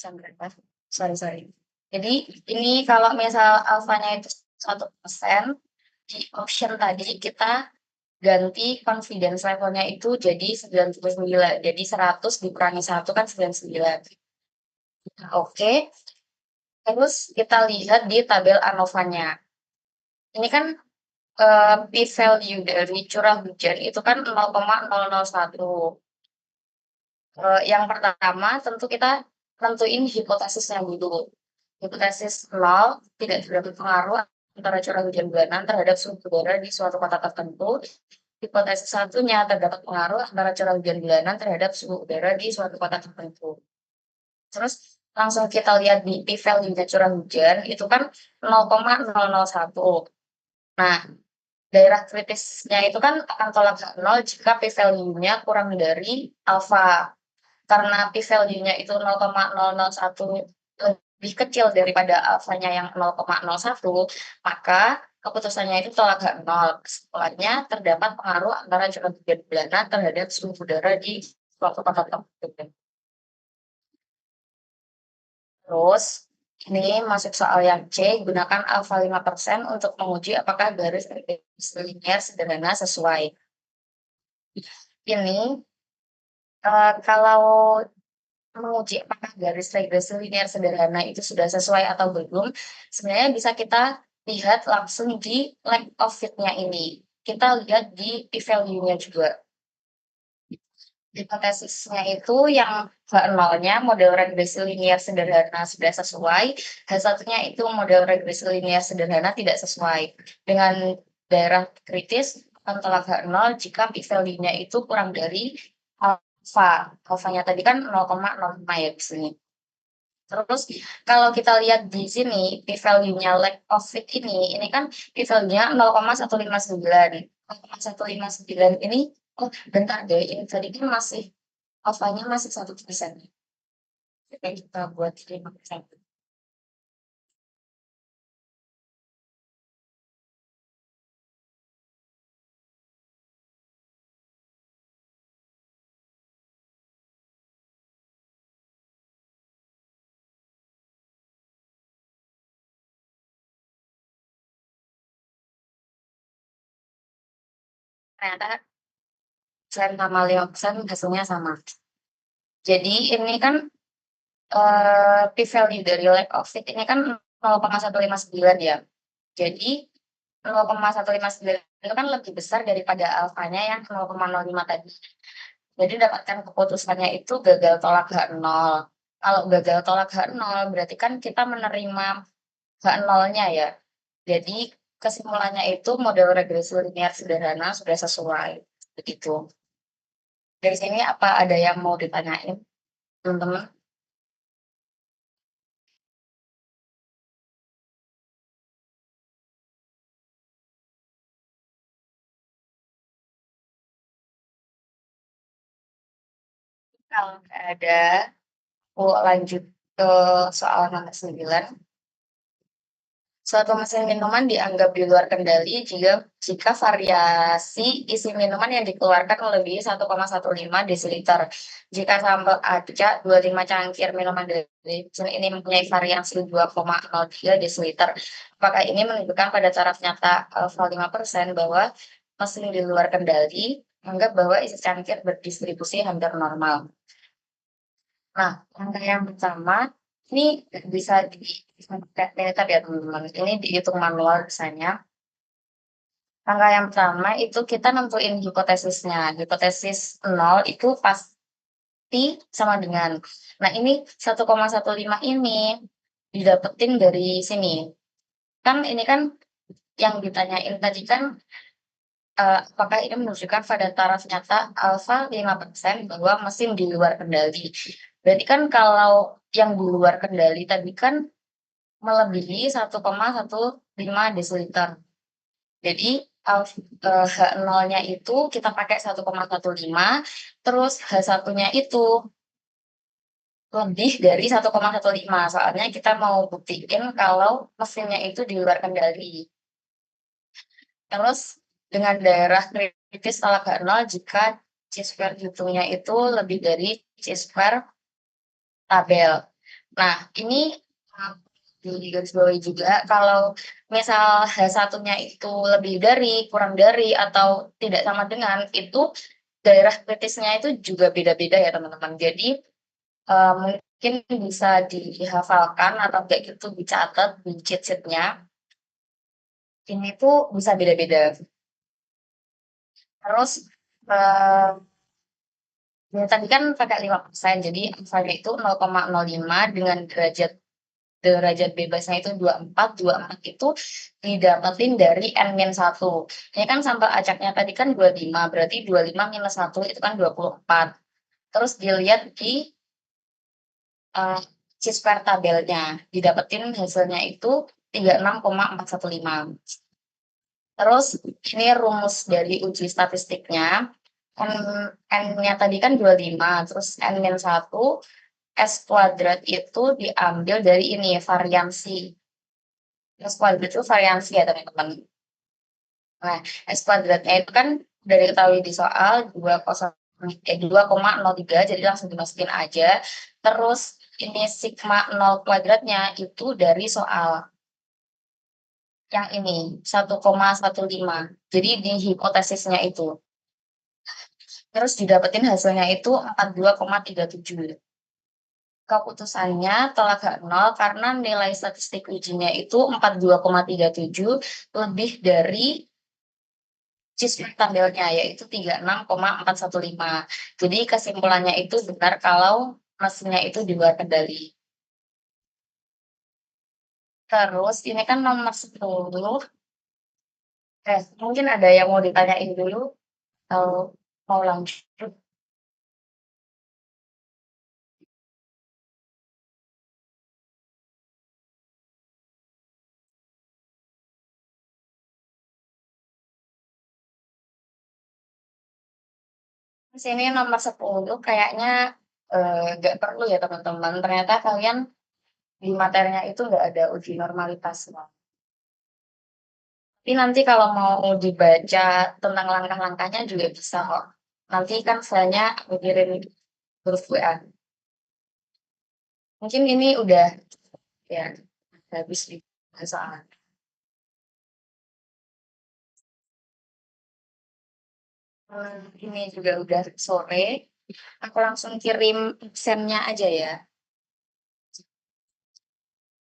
Berapa? Sorry. Jadi ini kalau misal alfanya itu 1%, di option tadi kita ganti confidence levelnya itu jadi 99. Jadi 100 dikurangi 1 kan 99. Oke. Terus kita lihat di tabel ANOVA-nya. Ini kan p-value dari curah hujan itu kan 0,001. Yang pertama tentu kita tentuin hipotesisnya dulu. Hipotesis 0 tidak terdapat pengaruh antara curah hujan bulanan terhadap suhu udara di suatu kota tertentu. Hipotesis satunya terdapat pengaruh antara curah hujan bulanan terhadap suhu udara di suatu kota tertentu. Terus langsung kita lihat di p-value-nya curah hujan itu kan 0,001. Nah, daerah kritisnya itu kan akan tolak 0 jika p-value-nya kurang dari alfa. Karena p-value-nya itu 0,001 lebih kecil daripada alfanya yang 0,01, maka keputusannya itu tolak 0. Kesimpulannya terdapat pengaruh antara curah hujan bulanan terhadap suhu udara di suatu kota tertentu. Terus ini masuk soal yang C, gunakan alfa 5% untuk menguji apakah garis linier sederhana sesuai. Ini kalau menguji apakah garis regresi linear sederhana itu sudah sesuai atau belum, sebenarnya bisa kita lihat langsung di length of fit-nya ini. Kita lihat di p-value-nya juga. Hipotesisnya itu yang H0-nya model regresi linear sederhana sudah sesuai, H1-nya itu model regresi linear sederhana tidak sesuai. Dengan daerah kritis akan tolak H0 jika p-value-nya itu kurang dari alfa. Alfanya tadi kan 0,05 ya di sini. Terus kalau kita lihat di sini p-value-nya lack of fit ini kan p-value-nya 0,159. 0,159 ini bentar deh, ini tadi kan masih alfanya masih 1%. Oke, kita buat 5%. Ternyata sama 5% hasilnya sama. Jadi ini kan p-value dari lack of fit ini kan 0,159 ya. Jadi 0,159 itu kan lebih besar daripada alfanya yang 0,05 tadi. Jadi dapatkan keputusannya itu gagal tolak H0. Kalau gagal tolak H0 berarti kan kita menerima H0-nya ya. Jadi kesimpulannya itu model regresi linear sederhana sudah sesuai. Begitu. Dari sini apa ada yang mau ditanyain, teman-teman? Kalau nggak ada, aku lanjut ke soal nomor 9. Suatu mesin minuman dianggap di luar kendali jika variasi isi minuman yang dikeluarkan melebihi 1,15 desiliter. Jika sampel acak 25 cangkir minuman dari mesin ini mempunyai variasi 2,03 desiliter. Apakah ini menunjukkan pada taraf nyata alfa 5% bahwa mesin di luar kendali menganggap bahwa isi cangkir berdistribusi hampir normal. Nah, langkah yang pertama ini bisa dicatat ya teman-teman. Ini dihitung manual misalnya. Langkah yang pertama itu kita nentuin hipotesisnya. Hipotesis 0 itu pasti sama dengan. Nah, ini 1,15 ini didapetin dari sini. Kan ini kan yang ditanyain tadi kan apakah ini menunjukkan pada taraf nyata alfa 5% bahwa mesin di luar kendali. Berarti kan kalau yang di luar kendali tadi kan melebihi 1,15 desiliter. Jadi H0-nya itu kita pakai 1,15, terus H1-nya itu lebih dari 1,15, soalnya kita mau buktiin kalau mesinnya itu di luar kendali. Terus dengan daerah kritis tolak nol jika C-square hitungnya itu lebih dari C-square tabel. Nah, ini digarisbawahi juga kalau misal H1-nya itu lebih dari, kurang dari, atau tidak sama dengan, itu daerah kritisnya itu juga beda-beda ya teman-teman. Jadi mungkin bisa dihafalkan atau kayak gitu dicatat di cheat sheet-nya. Ini tuh bisa beda-beda. Terus ya tadi kan pakai 5%, jadi alfanya itu 0,05 dengan derajat bebasnya itu 24. 24 itu didapetin dari N-1. Ini kan sampel acaknya tadi kan 25, berarti 25 minus 1 itu kan 24. Terus dilihat di C-square tabelnya, didapetin hasilnya itu 36,415. Terus ini rumus dari uji statistiknya. N-nya tadi kan 25, terus N-1 S kuadrat itu diambil dari ini variansi. S kuadrat itu variansi ya teman-teman. Nah, S kuadratnya itu kan dari ketahui di soal 2,03, jadi langsung dimasukin aja. Terus ini sigma 0 kuadratnya itu dari soal yang ini 1,15. Jadi di hipotesisnya itu. Terus didapetin hasilnya itu 42,37. Keputusannya telak nol karena nilai statistik ujinya itu 42,37 lebih dari C-square tabelnya yaitu 36,415. Jadi kesimpulannya itu benar kalau mesinnya itu di luar kendali. Terus ini kan nomor 10. Mungkin ada yang mau ditanyain dulu atau mau lanjut? Sini nomor 10 kayaknya nggak perlu ya teman-teman. Ternyata kalian di materinya itu nggak ada uji normalitasnya. Tapi nanti kalau mau dibaca tentang langkah-langkahnya juga bisa kok. Nanti kan saya aku kirim grup WA. Mungkin ini udah ya habis di soal. Ini juga udah sore. Aku langsung kirim absennya aja ya.